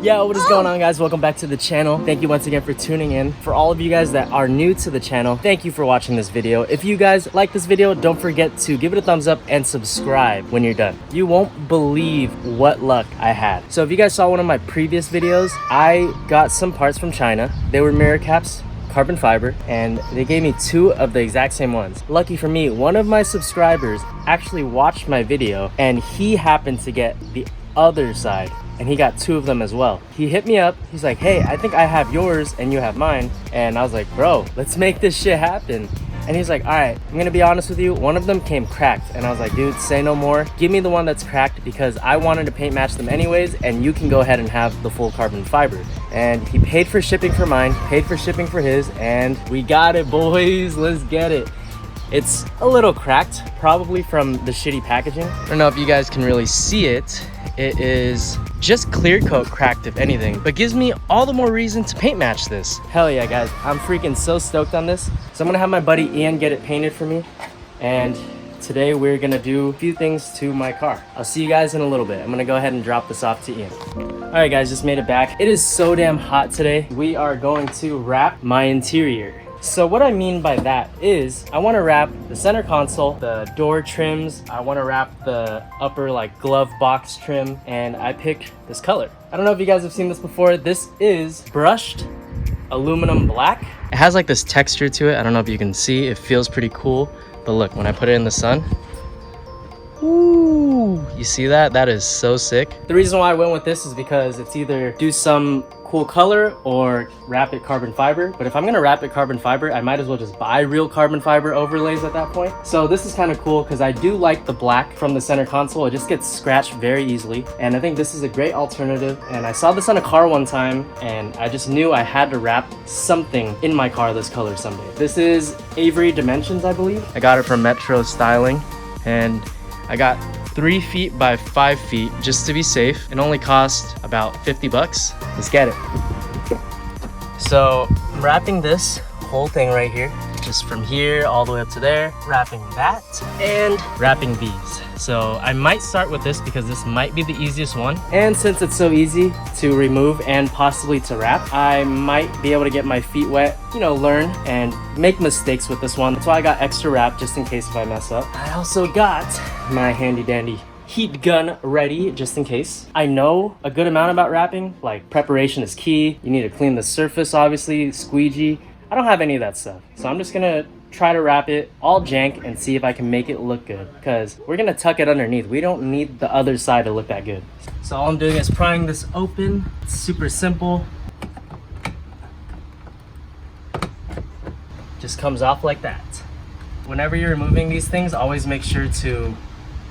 Yo, what is going on, guys? Welcome back to the channel. Thank you once again for tuning in. For all of you guys that are new to the channel, thank you for watching this video. If you guys like this video, don't forget to give it a thumbs up and subscribe when you're done. You won't believe what luck I had. So if you guys saw one of my previous videos, I got some parts from China. They were mirror caps, carbon fiber, and they gave me 2 of the exact same ones. Lucky for me, one of my subscribers actually watched my video and he happened to get the other side, and he got 2 of them as well. He hit me up, he's like, hey, I think I have yours and you have mine. And I was like, bro, let's make this shit happen. And he's like, all right, I'm gonna be honest with you, one of them came cracked. And I was like, dude, say no more. Give me the one that's cracked because I wanted to paint match them anyways, and you can go ahead and have the full carbon fiber. And he paid for shipping for mine, paid for shipping for his, and we got it, boys. Let's get it. It's a little cracked, probably from the shitty packaging. I don't know if you guys can really see it. It is just clear coat cracked, if anything, but gives me all the more reason to paint match this. Hell yeah, guys. I'm freaking so stoked on this. So I'm gonna have my buddy Ian get it painted for me. And today we're gonna do a few things to my car. I'll see you guys in a little bit. I'm gonna go ahead and drop this off to Ian. All right, guys, just made it back. It is so damn hot today. We are going to wrap my interior. So what I mean by that is I want to wrap the center console, the door trims, I want to wrap the upper like glove box trim, and I picked this color. I don't know if you guys have seen this before. This is brushed aluminum black. It has like this texture to it. I don't know if you can see. It feels pretty cool. But look, when I put it in the sun, ooh, you see that? That is so sick. The reason why I went with this is because it's either do some cool color or wrap it carbon fiber. But if I'm gonna wrap it carbon fiber, I might as well just buy real carbon fiber overlays at that point. So this is kind of cool because I do like the black from the center console. It just gets scratched very easily. And I think this is a great alternative. And I saw this on a car one time and I just knew I had to wrap something in my car this color someday. This is Avery Dimensions, I believe. I got it from Metro Styling, and I got 3 feet by 5 feet just to be safe. It only cost about 50 bucks. Let's get it. So I'm wrapping this whole thing right here, just from here all the way up to there, wrapping that and wrapping these. So I might start with this because this might be the easiest one. And since it's so easy to remove and possibly to wrap, I might be able to get my feet wet, you know, learn and make mistakes with this one. So I got extra wrap just in case if I mess up. I also got my handy dandy heat gun ready just in case. I know a good amount about wrapping, like preparation is key. You need to clean the surface, obviously, squeegee. I don't have any of that stuff. So I'm just gonna try to wrap it all jank and see if I can make it look good, because we're gonna tuck it underneath. We don't need the other side to look that good. So all I'm doing is prying this open. It's super simple. Just comes off like that. Whenever you're removing these things, always make sure to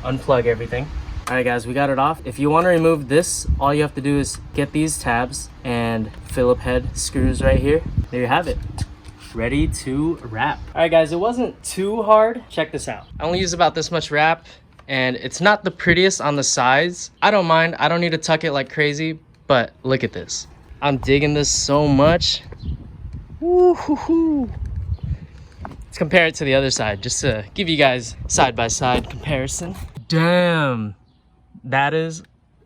unplug everything. All right, guys, we got it off. If you want to remove this, all you have to do is get these tabs and Phillip head screws right here. There you have it. Ready to wrap. All right, guys, it wasn't too hard. Check this out. I only use about this much wrap, and it's not the prettiest on the sides. I don't mind. I don't need to tuck it like crazy, but look at this. I'm digging this so much. Woo-hoo-hoo. Let's compare it to the other side, just to give you guys side-by-side comparison. Damn, that is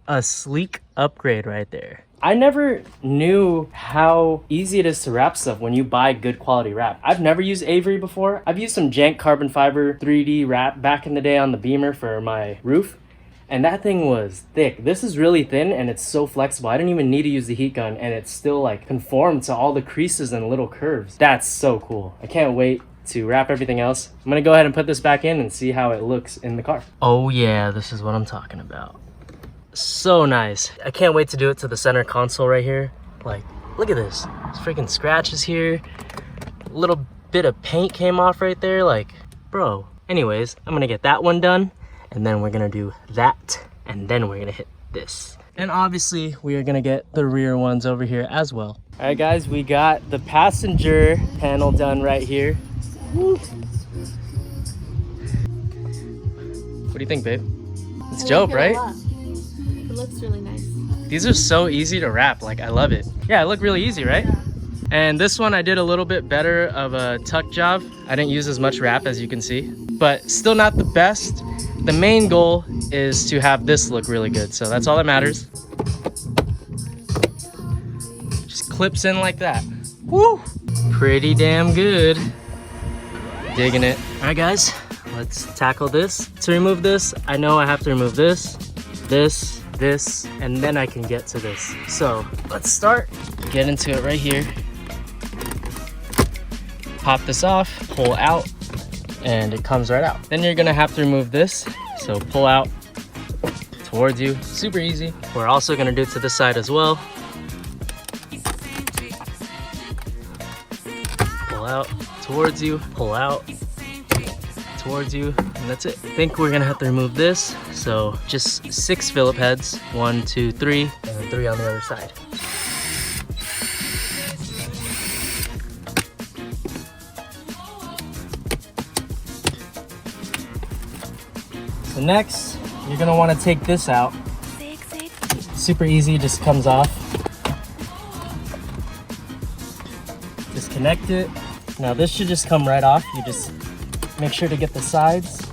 a sleek upgrade right there. I never knew how easy it is to wrap stuff when you buy good quality wrap. I've never used Avery before. I've used some jank carbon fiber 3D wrap back in the day on the Beamer for my roof, and that thing was thick. This is really thin and it's so flexible. I didn't even need to use the heat gun and it's still like conformed to all the creases and little curves. That's so cool. I can't wait to wrap everything else. I'm gonna go ahead and put this back in and see how it looks in the car. Oh yeah, this is what I'm talking about. So nice. I can't wait to do it to the center console right here. Like, look at this. There's freaking scratches here. A little bit of paint came off right there. Like, bro. Anyways, I'm gonna get that one done, and then we're gonna do that, and then we're gonna hit this. And obviously, we are gonna get the rear ones over here as well. All right, guys, we got the passenger panel done right here. Woo. What do you think, babe? It's dope, right? It looks really nice. These are so easy to wrap. Like, I love it. Yeah, it looked really easy, right? Yeah. And this one I did a little bit better of a tuck job. I didn't use as much wrap as you can see, but still not the best. The main goal is to have this look really good. So that's all that matters. clips in like that. Woo! Pretty damn good. Digging it. All right, guys, let's tackle this. To remove this, I know I have to remove this, and then I can get to this. So let's start. Get into it right here. Pop this off, pull out, and it comes right out. Then you're gonna have to remove this. So pull out towards you, super easy. We're also gonna do it to this side as well. Pull out towards you, pull out towards you, and that's it. I think we're gonna have to remove this. So just 6 Phillip heads, 1, 2, 3, and then 3 on the other side. So next, you're gonna wanna take this out. Super easy, just comes off. Disconnect it. Now this should just come right off. You just make sure to get the sides.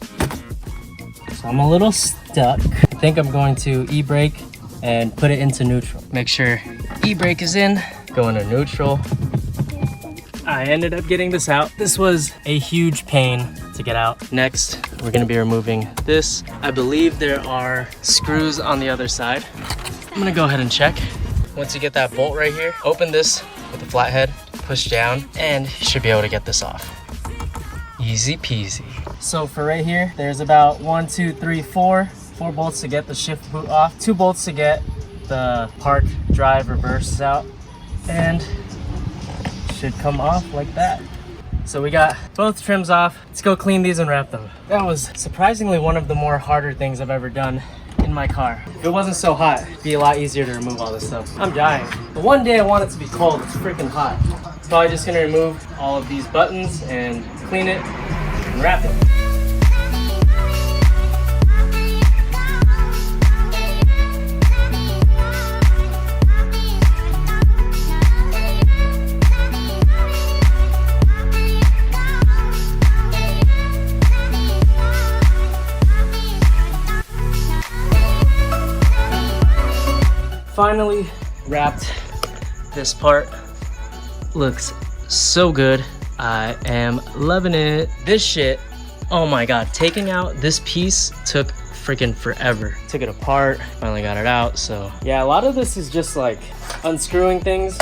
So I'm a little stuck. I think I'm going to e-brake and put it into neutral. Make sure e-brake is in, go into neutral. I ended up getting this out. This was a huge pain to get out. Next, we're gonna be removing this. I believe there are screws on the other side. I'm gonna go ahead and check. Once you get that bolt right here, open this with a flathead, push down, and you should be able to get this off. Easy peasy. So for right here, there's about 1, 2, 3, 4 bolts to get the shift boot off, 2 bolts to get the park, drive, reverse out, and should come off like that. So we got both trims off. Let's go clean these and wrap them. That was surprisingly one of the more harder things I've ever done in my car. If it wasn't so hot, it'd be a lot easier to remove all this stuff. I'm dying. But one day I want it to be cold. It's freaking hot. Probably just gonna remove all of these buttons and clean it and wrap it. Finally wrapped this part. Looks so good. I am loving it. This shit, oh my god, taking out this piece took freaking forever. Took it apart, finally got it out. So yeah, a lot of this is just like unscrewing things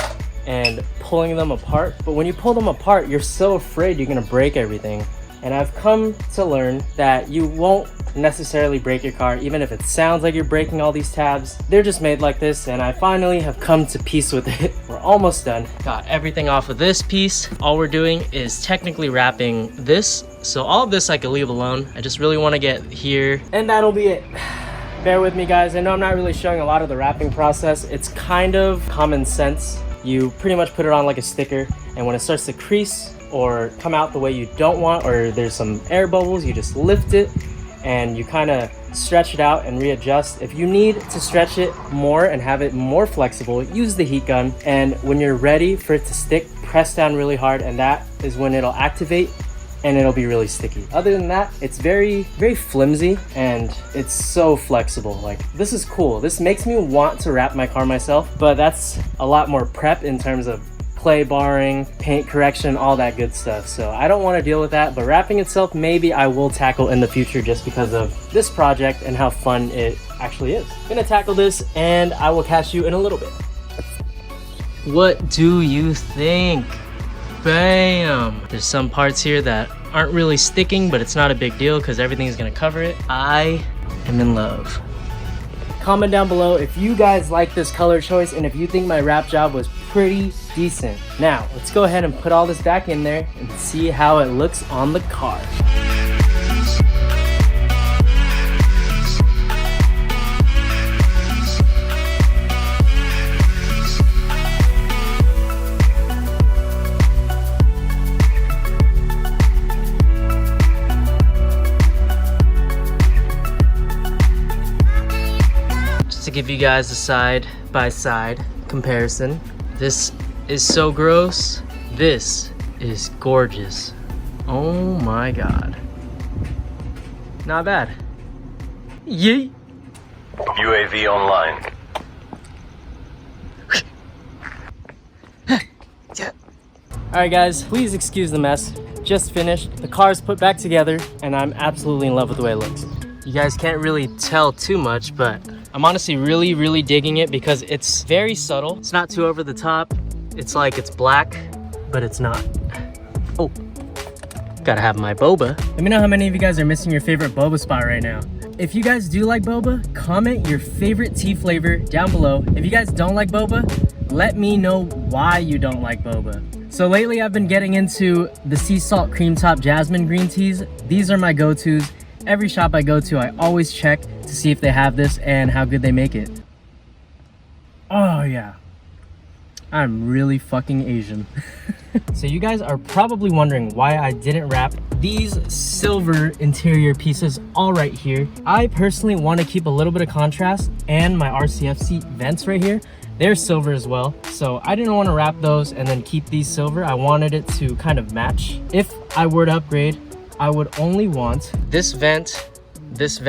and pulling them apart. But when you pull them apart, you're so afraid you're gonna break everything. And I've come to learn that you won't necessarily break your car, even if it sounds like you're breaking all these tabs. They're just made like this, and I finally have come to peace with it. We're almost done. Got everything off of this piece. All we're doing is technically wrapping this. So all of this I could leave alone. I just really want to get here, and that'll be it. Bear with me, guys. I know I'm not really showing a lot of the wrapping process. It's kind of common sense. You pretty much put it on like a sticker, and when it starts to crease or come out the way you don't want, or there's some air bubbles, you just lift it and you kind of stretch it out and readjust. If you need to stretch it more and have it more flexible, use the heat gun. And when you're ready for it to stick, press down really hard, and that is when it'll activate and it'll be really sticky. Other than that, it's very, very flimsy and it's so flexible. Like, this is cool. This makes me want to wrap my car myself, but that's a lot more prep in terms of clay barring, paint correction, all that good stuff. So I don't want to deal with that, but wrapping itself, maybe I will tackle in the future just because of this project and how fun it actually is. I'm gonna tackle this and I will catch you in a little bit. What do you think? Bam! There's some parts here that aren't really sticking, but it's not a big deal because everything's gonna cover it. I am in love. Comment down below if you guys like this color choice and if you think my wrap job was pretty decent. Now, let's go ahead and put all this back in there and see how it looks on the car. To give you guys a side-by-side comparison, this is so gross, this is gorgeous. Oh my god. Not bad. Yeet. UAV online. All right, guys, please excuse the mess. Just finished. The car's put back together, and I'm absolutely in love with the way it looks. You guys can't really tell too much, but I'm honestly really digging it because it's very subtle. It's not too over the top. It's like it's black, but it's not. Oh, gotta have my boba. Let me know how many of you guys are missing your favorite boba spot right now. If you guys do like boba, comment your favorite tea flavor down below. If you guys don't like boba, let me know why you don't like boba. So lately I've been getting into the sea salt cream top jasmine green teas. These are my go-tos. Every shop I go to, I always check to see if they have this and how good they make it. Oh yeah, I'm really fucking Asian. So you guys are probably wondering why I didn't wrap these silver interior pieces all right here. I personally want to keep a little bit of contrast, and my RCFC vents right here, they're silver as well. So I didn't want to wrap those and then keep these silver. I wanted it to kind of match. If I were to upgrade, I would only want this vent, this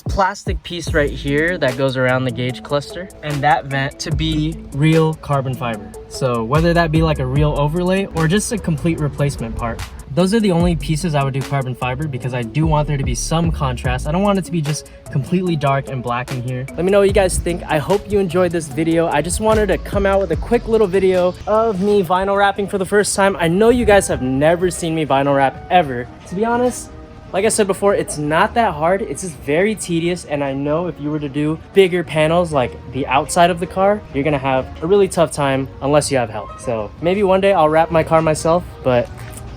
plastic piece right here that goes around the gauge cluster, and that vent to be real carbon fiber. So whether that be like a real overlay or just a complete replacement part, those are the only pieces I would do carbon fiber, because I do want there to be some contrast. I don't want it to be just completely dark and black in here. Let me know what you guys think. I hope you enjoyed this video. I just wanted to come out with a quick little video of me vinyl wrapping for the first time. I know you guys have never seen me vinyl wrap ever. To be honest, like I said before, it's not that hard. It's just very tedious, and I know if you were to do bigger panels like the outside of the car, you're gonna have a really tough time unless you have help. So maybe one day I'll wrap my car myself, but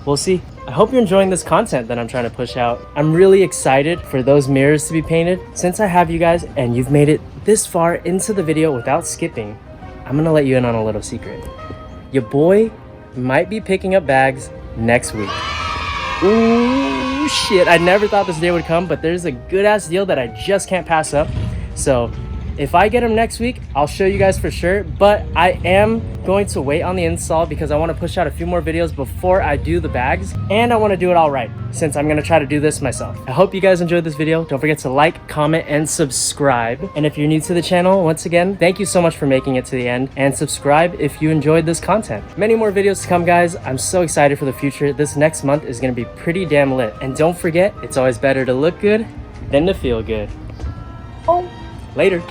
we'll see. I hope you're enjoying this content that I'm trying to push out. I'm really excited for those mirrors to be painted. Since I have you guys and you've made it this far into the video without skipping, I'm gonna let you in on a little secret. Your boy might be picking up bags next week. Ooh, shit, I never thought this day would come, but there's a good ass deal that I just can't pass up. So if I get them next week, I'll show you guys for sure, but I am going to wait on the install because I want to push out a few more videos before I do the bags, and I want to do it all right since I'm going to try to do this myself. I hope you guys enjoyed this video. Don't forget to like, comment, and subscribe. And if you're new to the channel, once again, thank you so much for making it to the end, and subscribe if you enjoyed this content. Many more videos to come, guys. I'm so excited for the future. This next month is going to be pretty damn lit. And don't forget, it's always better to look good than to feel good. Oh, later.